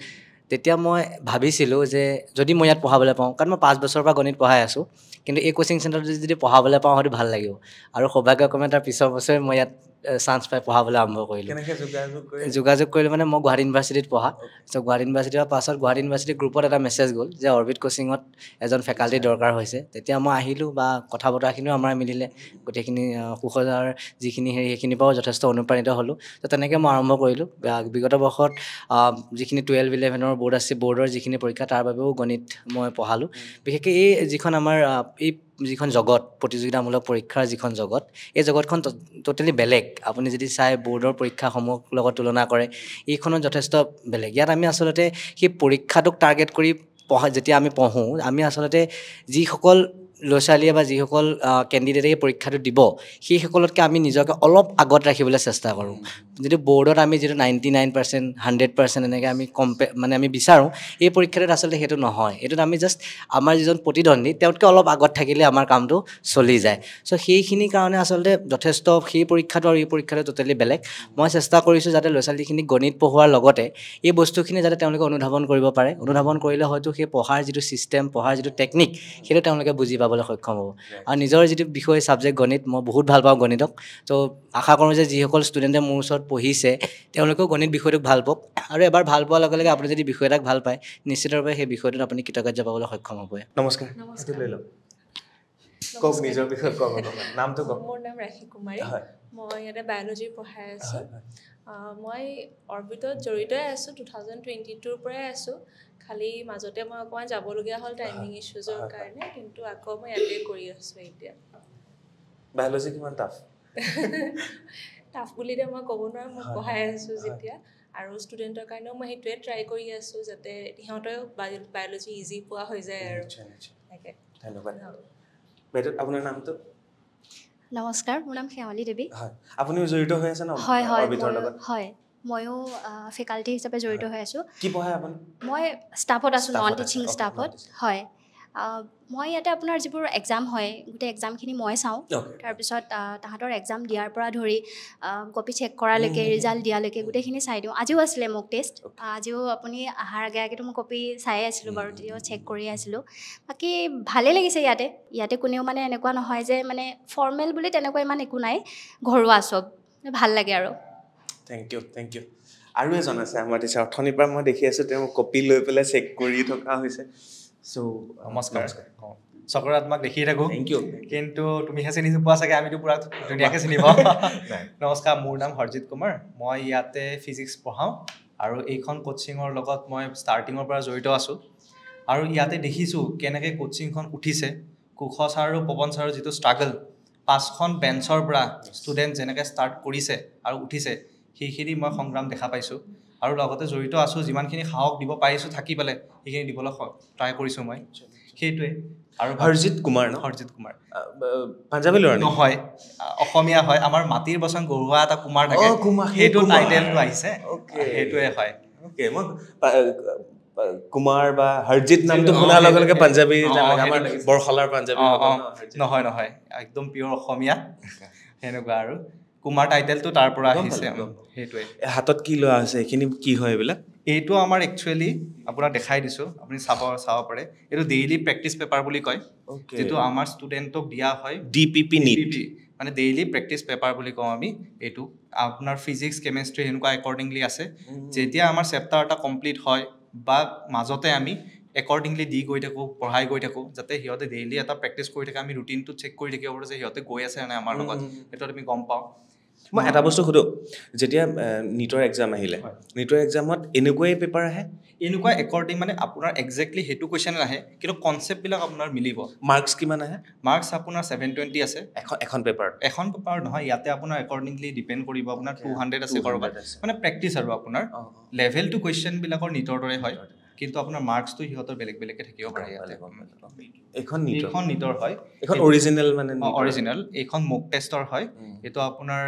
তেতিয়া মই ভাবিছিলোঁ যে যদি মই ইয়াত পঢ়াবলৈ পাওঁ কাৰণ মই 5 বছৰৰ পৰা গণিত পঢ়াই আছোঁ কিন্তু এই কোচিং চেণ্টাৰটো যদি পঢ়াবলৈ পাওঁ হয়তো ভাল লাগিব আৰু সৌভাগ্যক্ৰমে তাৰ পিছৰ বছৰে মই ইয়াত চান্স পাই পঢ়াবলৈ আৰম্ভ কৰিলোঁ যোগাযোগ কৰিলোঁ মানে মই গুৱাহাটী ইউনিভাৰ্চিটিত পঢ়া চ' গুৱাহাটী ইউনিভাৰ্চিটিৰ পাছত গুৱাহাটী ইউনিভাৰ্চিটিৰ গ্ৰুপত এটা মেছেজ গ'ল যে অৰবিট কোচিঙত এজন ফেকাল্টি দৰকাৰ হৈছে তেতিয়া মই আহিলোঁ বা কথা বতৰাখিনিও আমাৰ মিলিলে গোটেইখিনি কুশদাৰ যিখিনি সেইখিনিৰ পৰাও যথেষ্ট অনুপ্ৰাণিত হ'লোঁ তো তেনেকৈ মই আৰম্ভ কৰিলোঁ বিগত বৰ্ষত যিখিনি 12-11ৰ বৰ্ড আছে বৰ্ডৰ যিখিনি পৰীক্ষা তাৰ বাবেও গণিত মই পঢ়ালোঁ বিশেষকৈ এই যিখন আমাৰ যিখন জগত প্ৰতিযোগিতামূলক পৰীক্ষাৰ যিখন জগত এই জগতখন টোটেলি বেলেগ আপুনি যদি চাই বৰ্ডৰ পৰীক্ষাসমূহ লগত তুলনা কৰে এইখনত যথেষ্ট বেলেগ ইয়াত আমি আচলতে সেই পৰীক্ষাটোক টাৰ্গেট কৰি যেতিয়া আমি পঢ়োঁ আমি আচলতে যিসকল ল'ৰা ছোৱালীয়ে বা যিসকল কেণ্ডিডেটে এই পৰীক্ষাটো দিব সেইসকলতকৈ আমি নিজকে অলপ আগত ৰাখিবলৈ চেষ্টা কৰোঁ যিটো বৰ্ডত আমি যিটো 99% 100% এনেকৈ আমি মানে আমি বিচাৰোঁ এই পৰীক্ষাটোত আচলতে সেইটো নহয় এইটোত আমি জাষ্ট আমাৰ যিজন প্ৰতিদ্বন্দ্বী তেওঁতকৈ অলপ আগত থাকিলে আমাৰ কামটো চলি যায় চ' সেইখিনিৰ কাৰণে আচলতে যথেষ্ট সেই পৰীক্ষাটো আৰু এই পৰীক্ষাটো টোটেলি বেলেগ মই চেষ্টা কৰিছোঁ যাতে ল'ৰা ছোৱালীখিনি গণিত পঢ়োৱাৰ লগতে এই বস্তুখিনি যাতে তেওঁলোকে অনুধাৱন কৰিব পাৰে অনুধাৱন কৰিলে হয়তো সেই পঢ়াৰ যিটো ছিষ্টেম পঢ়াৰ যিটো টেকনিক সেইটো তেওঁলোকে বুজি পাবলৈ সক্ষম হ'ব আৰু নিজৰ যিটো বিষয় ছাবজেক্ট গণিত মই বহুত ভাল পাওঁ গণিতক তো আশা কৰোঁ যে যিসকল ষ্টুডেণ্টে মোৰ ওচৰত পঢ়িছে তেওঁলোকেও গণিত বিষয়টোক ভাল পাওক আৰু এবাৰ ভাল পোৱাৰ লগে লগে আপুনি যদি বিষয় এটাক ভাল পায় নিশ্চিতভাৱে সেই বিষয়টোত আপুনি কৃতকাৰ্য পাবলৈ সক্ষম হ'ব নমস্কাৰ লৈ লওক কওক নিজৰ বিষয়ে কওক নামটো কওক মোৰ নাম ৰাখি কুমাৰী মই ইয়াতে বায়'লজি পঢ়াই আছোঁ মই অৰ্বিটত জড়িতই আছোঁ 2022ৰ পৰাই আছোঁ খালি মাজতে মই অকণমান যাবলগীয়া হ'ল টাইমিং ইছ্যুজৰ কাৰণে কিন্তু আকৌ মই ইয়াতে কৰি আছোঁ এতিয়া বায়'লজি কিমান টাফ টাফ বুলিলে মই ক'ব নোৱাৰোঁ মই পঢ়াই আছোঁ যেতিয়া আৰু ষ্টুডেণ্টৰ কাৰণেও মই সেইটোৱে ট্ৰাই কৰি আছোঁ যাতে সিহঁতেও বায়'লজি ইজি পোৱা হৈ যায় আৰু তাকে ধন্যবাদ বাইদেউ আপোনাৰ নামটো নমস্কাৰ মোৰ নাম শেৱালী দেৱী হয় আপুনিও জড়িত হৈ আছে ন হয় হয় অৰ্বিটৰ লগত হয় ময়ো ফেকাল্টি হিচাপে জড়িত হৈ আছোঁ কি পঢ়ায় আপুনি মই ষ্টাফত আছোঁ নন টিচিং ষ্টাফত হয় মই ইয়াতে আপোনাৰ যিবোৰ এক্সাম হয় গোটেই এক্সামখিনি মই চাওঁ তাৰপিছত তাহাঁতৰ এক্সাম দিয়াৰ পৰা ধৰি কপি চেক কৰালৈকে ৰিজাল্ট দিয়ালৈকে গোটেইখিনি চাই দিওঁ আজিও আছিলে মোক টেষ্ট আজিও আপুনি অহাৰ আগে আগেতো মই কপি চাই আছিলোঁ বাৰু তেতিয়াও চেক কৰি আছিলোঁ বাকী ভালেই লাগিছে ইয়াতে কোনেও মানে এনেকুৱা নহয় যে মানে ফৰ্মেল বুলি তেনেকুৱা ইমান একো নাই ঘৰুৱা চব ভাল লাগে আৰু থেংক ইউ আৰু এজন আছে আমাৰ টিচাৰ অথনিৰ পৰা মই দেখি আছোঁ তেওঁ কপি লৈ পেলাই চেক কৰি থকা হৈছে চ' নমস্কাৰ চক্ৰ আত্মাক দেখি থাকোঁ থেংক ইউ কিন্তু তুমিহে চিনি পোৱা চাগে আমিতো পূৰা ধুনীয়াকৈ চিনি পাওঁ নমস্কাৰ মোৰ নাম হৰজিত কুমাৰ মই ইয়াতে ফিজিক্স পঢ়াওঁ আৰু এইখন কোচিঙৰ লগত মই ষ্টাৰ্টিঙৰ পৰা জড়িত আছোঁ আৰু ইয়াতে দেখিছোঁ কেনেকৈ কোচিংখন উঠিছে কুশ ছাৰ আৰু পৱন ছাৰৰ যিটো ষ্ট্ৰাগল 5খন বেঞ্চৰ পৰা ষ্টুডেণ্ট যেনেকৈ ষ্টাৰ্ট কৰিছে আৰু উঠিছে সেইখিনি মই সংগ্ৰাম দেখা পাইছোঁ আৰু লগতে জড়িত আছোঁ যিমানখিনি সাহস দিব পাৰিছোঁ থাকি পেলাই সেইখিনি দিবলৈ ট্ৰাই কৰিছোঁ মই সেইটোৱে আৰু হৰজিত কুমাৰ ন হৰজিত কুমাৰ পাঞ্জাৱী ল'ৰা নহয় অসমীয়া হয় আমাৰ মাটিৰ বচন গৰুৱা এটা কুমাৰ থাকে সেইটো টাইটেলটো আহিছে সেইটোৱে হয় মই কুমাৰ বা হৰজিত নামটো শুনাৰ লগে লগে পাঞ্জাৱী আমাৰ বৰশলাৰ পাঞ্জাৱী নহয় একদম পিয়ৰ অসমীয়া সেনেকুৱা আৰু কুমাৰ টাইটেলটো তাৰ পৰা আহিছে সেইটোৱে হাতত কি লোৱা আছে এইখিনি কি হয় এইবিলাক এইটো আমাৰ একচুৱেলি আপোনাক দেখাই দিছোঁ আপুনি চাব পাৰে এইটো ডেইলি প্ৰেক্টিচ পেপাৰ বুলি কয় যিটো আমাৰ ষ্টুডেণ্টক দিয়া হয় DPP NEET মানে ডেইলি প্ৰেক্টিচ পেপাৰ বুলি কওঁ আমি এইটো আপোনাৰ ফিজিক্স কেমেষ্ট্ৰি সেনেকুৱা একৰ্ডিংলি আছে যেতিয়া আমাৰ চেপ্টাৰ এটা কমপ্লিট হয় বা মাজতে আমি একৰ্ডিংলি দি গৈ থাকোঁ পঢ়াই গৈ থাকোঁ যাতে সিহঁতে ডেইলি এটা প্ৰেক্টিচ কৰি থাকে আমি ৰুটিনটো চেক কৰি থাকিব পাৰোঁ যে সিহঁতে গৈ আছে নাই আমাৰ লগত সেইটো আমি গম পাওঁ মই এটা বস্তু সুধোঁ যেতিয়া নীটৰ এক্সাম আহিলে নীটৰ এক্সামত এনেকুৱাই পেপাৰ আহে এনেকুৱা একৰ্ডিং মানে আপোনাৰ একজেক্টলি সেইটো কুৱেশ্যন নাহে কিন্তু কনচেপ্টবিলাক আপোনাৰ মিলিব মাৰ্কছ কিমান আহে মাৰ্কছ আপোনাৰ 720 আছে এখন পেপাৰ নহয় ইয়াতে আপোনাৰ একৰ্ডিংলি ডিপেণ্ড কৰিব আপোনাৰ 200 আছে কৰবাত মানে প্ৰেক্টিচ আৰু আপোনাৰ লেভেলটো কুৱেশ্যনবিলাকৰ নীটৰ দৰে হয় কিন্তু আপোনাৰ মাৰ্কছটো সিহঁতৰ বেলেগ বেলেগকৈ থাকিব পাৰে ইয়াতে এইখন নীটৰ হয় এইখন অৰিজিনেল মানে অৰিজিনেল এইখন মক টেষ্টৰ হয় এইটো আপোনাৰ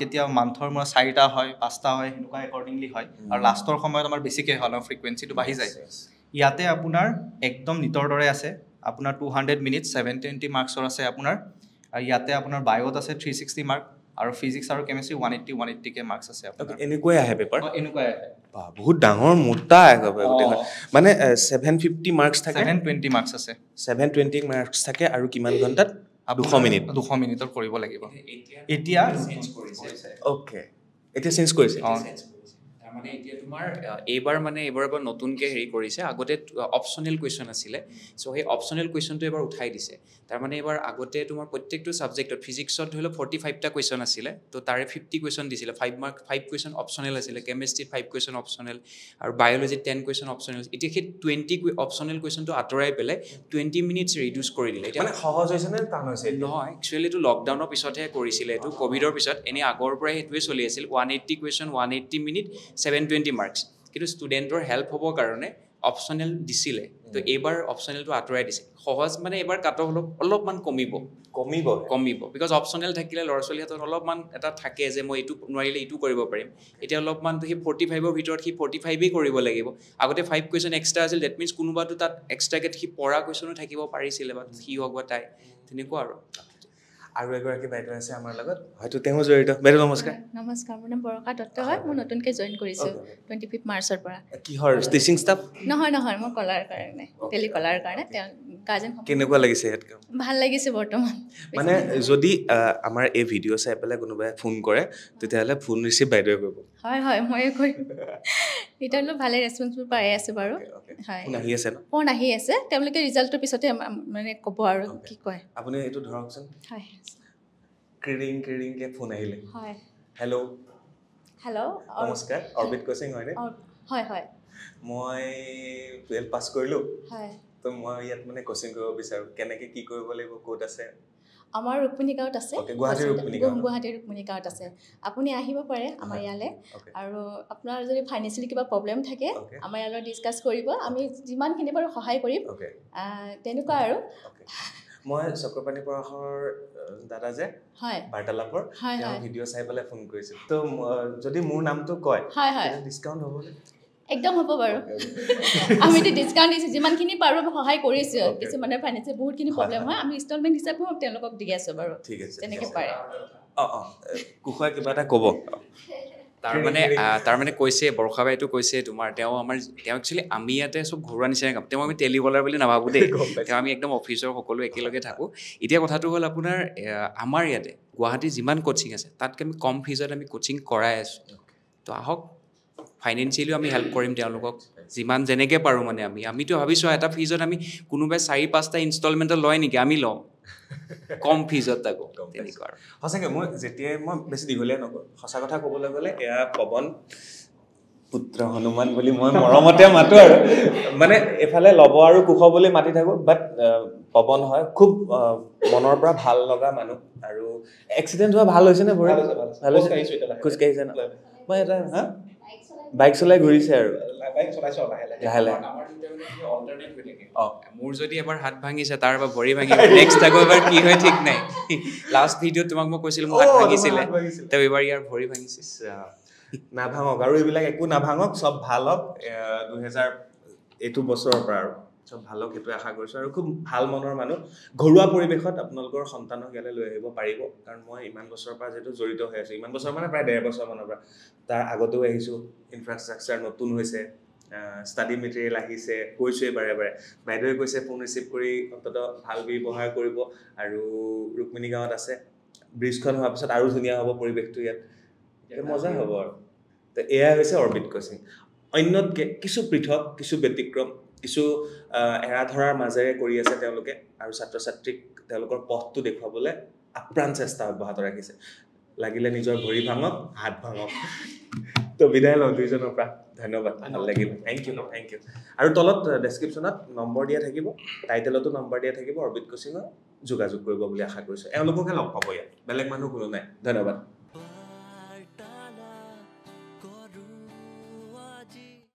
কেতিয়া মান্থৰ মূৰত 4টা হয় 5টা হয় সেনেকুৱা একৰ্ডিংলি হয় আৰু লাষ্টৰ সময়ত আমাৰ বেছিকৈ হয় অলপ ফ্ৰিকুৱেঞ্চিটো বাঢ়ি যায় ইয়াতে আপোনাৰ একদম নীটৰ দৰে আছে আপোনাৰ 200 মিনিট 720 মাৰ্কছৰ আছে আপোনাৰ আৰু ইয়াতে আপোনাৰ বায়'ত আছে 360 মাৰ্ক আৰু ফিজিক্স আৰু কেমেষ্ট্ৰি 180কে মাৰ্কছ আছে আপোনাৰ এনেকুৱাই আহে পেপাৰ এনেকুৱাই আহে বহুত ডাঙৰ মোটা গোটেইখন মানে 750 মাৰ্কছ থাকে 720 মাৰ্কছ আছে 720 মাৰ্কছ থাকে আৰু কিমান ঘণ্টাত 200 মিনিটত কৰিব লাগিব এতিয়া অ'কে এতিয়া চেঞ্জ কৰিছে মানে এতিয়া তোমাৰ এইবাৰ এবাৰ নতুনকৈ হেৰি কৰিছে আগতে অপশ্যনেল কুৱেশ্যন আছিলে চ' সেই অপশ্যনেল কুৱেশ্যনটো এবাৰ উঠাই দিছে তাৰমানে এইবাৰ আগতে তোমাৰ প্ৰত্যেকটো ছাবজেক্টত ফিজিক্সত ধৰি লওক 45টা কুৱেশ্যন আছিলে তো তাৰে 50 কুৱেশ্যন দিছিলে 5 কুৱেশ্যন অপশ্যনেল আছিলে কেমেষ্ট্ৰিত 5 কুৱেশ্যন অপশ্যনেল আৰু বায়'লজিত 10 কুৱেশ্যন অপশ্যনেল এতিয়া সেই 20 অপশ্যনেল কুৱেশ্যনটো আঁতৰাই পেলাই 20 মিনিটছ ৰিডিউচ কৰি দিলে মানে সহজ হৈছে নে টান হৈছে নহয় একচুৱেলি এইটো লকডাউনৰ পিছতহে কৰিছিলে এইটো ক'ভিডৰ পিছত এনেই আগৰ পৰাই সেইটোৱে চলি আছিল 180 কুৱেশ্যন 180 মিনিট 720 মাৰ্কছ কিন্তু ষ্টুডেণ্টৰ হেল্প হ'বৰ কাৰণে অপশ্যনেল দিছিলে তো এইবাৰ অপশ্যনেলটো আঁতৰাই দিছে সহজ মানে এইবাৰ কাট অফ অলপমান কমিব বিকজ অপশ্যনেল থাকিলে ল'ৰা ছোৱালীৰ হাতত অলপমান এটা থাকে যে মই এইটো নোৱাৰিলে এইটো কৰিব পাৰিম এতিয়া অলপমান সি 45ৰ ভিতৰত সি 45এই কৰিব লাগিব আগতে 5 কুৱেশ্যন এক্সট্ৰা আছিল ডেট মিনছ কোনোবাটো তাত এক্সট্ৰাকে সি পঢ়া কুৱেশ্যনো থাকিব পাৰিছিলে বা সি হওক বা তাই তেনেকুৱা আৰু এগৰাকী বাইদেউ আছে আমাৰ লগত হয়তো তেওঁ জড়িত বাইদেউ নমস্কাৰ নমস্কাৰ মোৰ নাম বৰকা দত্ত হয় মই নতুনকৈ জইন কৰিছোঁ 25 মাৰ্চৰ পৰা কিহৰ টিচিং ষ্টাফ নহয় মই কলাৰ কাৰণে টেলি কলাৰ কাৰণে তেওঁ গাৰ্জেন কেনেকুৱা লাগিছে ইয়াত ভাল লাগিছে বৰ্তমান মানে যদি আমাৰ এই ভিডিঅ' চাই পেলাই কোনোবাই ফোন কৰে তেতিয়াহ'লে ফোন ৰিচিভ বাইদেৱে কৰিব হয় মই কৰিম এতিয়ালৈ ভালে ৰেছপন্সিবল পাই আছে বাৰু হয় ফোন আহি আছে ন ফোন আহি আছে তেওঁলোকে ৰিজাল্টৰ পিছতে মানে ক'ব আৰু কি কয় আপুনি এইটো ধৰকচোন হয় ক্ৰিৰিং কে ফোন আহিলে হয় হেল্ল' নমস্কাৰ অৰবিট কোচিং হয়নে হয় মই 12 পাছ কৰিলোঁ হয় তো মই ইয়াত মানে কোচিং কৰিব বিচাৰোঁ কেনেকৈ কি কৰিব লাগিব ক'ত আছে আমাৰ ৰুক্মিণী গাঁৱত আছে গুৱাহাটীৰ ৰুক্মিণী গাঁৱত আছে আপুনি আহিব পাৰে আমাৰ ইয়ালৈ আৰু আপোনাৰ যদি ফাইনেন্সিয়েলি কিবা প্ৰব্লেম থাকে আমাৰ ইয়ালৈ ডিছকাছ কৰিব আমি যিমানখিনি বাৰু সহায় কৰিম তেনেকুৱা আৰু মই চক্ৰপাণী পৰাশৰ দাদা যে বাৰ্তালাপৰ ভিডিঅ' চাই পেলাই ফোন কৰিছিল তো যদি মোৰ নামটো কয় ডিছকাউণ্ট হ'বনে একদম হ'ব বাৰু আমিতো ডিছকাউণ্ট দিছোঁ যিমানখিনি পাৰোঁ আমি সহায় কৰিছোঁ কিছুমানে ফাইনেন্সিয়েল বহুতখিনি প্ৰব্লেম হয় আমি ইনষ্টলমেণ্ট হিচাপেও তেওঁলোকক দি আছোঁ বাৰু ঠিক আছে তেনেকৈ পাৰে কুশাই কিবা এটা ক'ব তাৰ মানে কৈছে বৰষা বাইতো কৈছে তোমাৰ তেওঁ একচুৱেলি আমি ইয়াতে চব ঘৰুৱা নিচিনা কাম তেওঁ আমি টেলিকলাৰ বুলি নাভাবোঁ দেই তেওঁ আমি একদম অফিচৰ সকলো একেলগে থাকোঁ এতিয়া কথাটো হ'ল আপোনাৰ আমাৰ ইয়াতে গুৱাহাটীৰ যিমান কোচিং আছে তাতকৈ আমি কম ফিজত আমি কোচিং কৰাই আছোঁ তো আহক ফাইনেন্সিয়েলিও আমি হেল্প কৰিম তেওঁলোকক যিমান যেনেকৈ পাৰোঁ মানে আমিতো ভাবিছোঁ এটা ফিজত আমি কোনোবাই 4-5টা ইনষ্টলমেণ্টত লয় নেকি আমি লওঁ কম ফিজত তাকো তেনেকুৱা আৰু সঁচাকৈ মই যেতিয়াই মই বেছি দীঘলীয়া নকওঁ সঁচা কথা ক'বলৈ গ'লে এয়া পৱন পুত্ৰ হনুমান বুলি মই মৰমতে মাতো আৰু মানে এফালে লব আৰু কুশ বুলি মাতি থাকোঁ বাট পৱন হয় খুব মনৰ পৰা ভাল লগা মানুহ আৰু এক্সিডেণ্ট হোৱা ভাল হৈছেনে ভৰি ভাল হৈছে খোজকাঢ়িছে ন মই এটা বাইক চলাই ঘূৰিছে আৰু লাহে লাহে মোৰ যদি এবাৰ হাত ভাঙিছে তাৰ বা ভৰি ভাঙিব নেক্সট আকৌ এবাৰ কি হয় ঠিক নাই লাষ্ট ভিডিঅ'ত তোমাক মই কৈছিলোঁ মোৰ হাত ভাঙিছিলে তেওঁ এইবাৰ ইয়াৰ ভৰি ভাঙিছে নাভাঙক আৰু এইবিলাক একো নাভাঙক চব ভাল হওক 2000 এইটো বছৰৰ পৰা আৰু চব ভাল হওক সেইটো আশা কৰিছোঁ আৰু খুব ভাল মনৰ মানুহ ঘৰুৱা পৰিৱেশত আপোনালোকৰ সন্তানক ইয়ালৈ লৈ আহিব পাৰিব কাৰণ মই ইমান বছৰৰ পৰা যিহেতু জড়িত হৈ আছোঁ ইমান বছৰ মানে প্ৰায় 1.5 বছৰমানৰ পৰা তাৰ আগতেও আহিছোঁ ইনফ্ৰাষ্ট্ৰাকচাৰ নতুন হৈছে ষ্টাডি মেটেৰিয়েল আহিছে কৈছোঁৱে বাৰে বাইদেৱে কৈছে ফোন ৰিচিভ কৰি অন্ততঃ ভাল ব্যৱহাৰ কৰিব আৰু ৰুক্মিণী গাঁৱত আছে ব্ৰিজখন হোৱাৰ পিছত আৰু ধুনীয়া হ'ব পৰিৱেশটো ইয়াত মজা হ'ব আৰু তো এয়া হৈছে অৰবিট কোচিং অন্যতকৈ কিছু পৃথক কিছু ব্যতিক্ৰম কিছু এৰা ধৰাৰ মাজেৰে কৰি আছে তেওঁলোকে আৰু ছাত্ৰ ছাত্ৰীক তেওঁলোকৰ পথটো দেখুৱাবলৈ আপ্ৰাণ চেষ্টা অব্যাহত ৰাখিছে লাগিলে নিজৰ ভৰি ভাঙক হাত ভাঙক তো বিদায় লওঁ দুইজনৰ পৰা ধন্যবাদ ভাল লাগিল থেংক ইউ আৰু তলত ডেছক্ৰিপশ্যনত নম্বৰ দিয়া থাকিব টাইটেলতো নম্বৰ দিয়া থাকিব অৰবিট কোচিঙৰ যোগাযোগ কৰিব বুলি আশা কৰিছোঁ এওঁলোককে লগ পাব ইয়াত বেলেগ মানুহ কোনো নাই ধন্যবাদ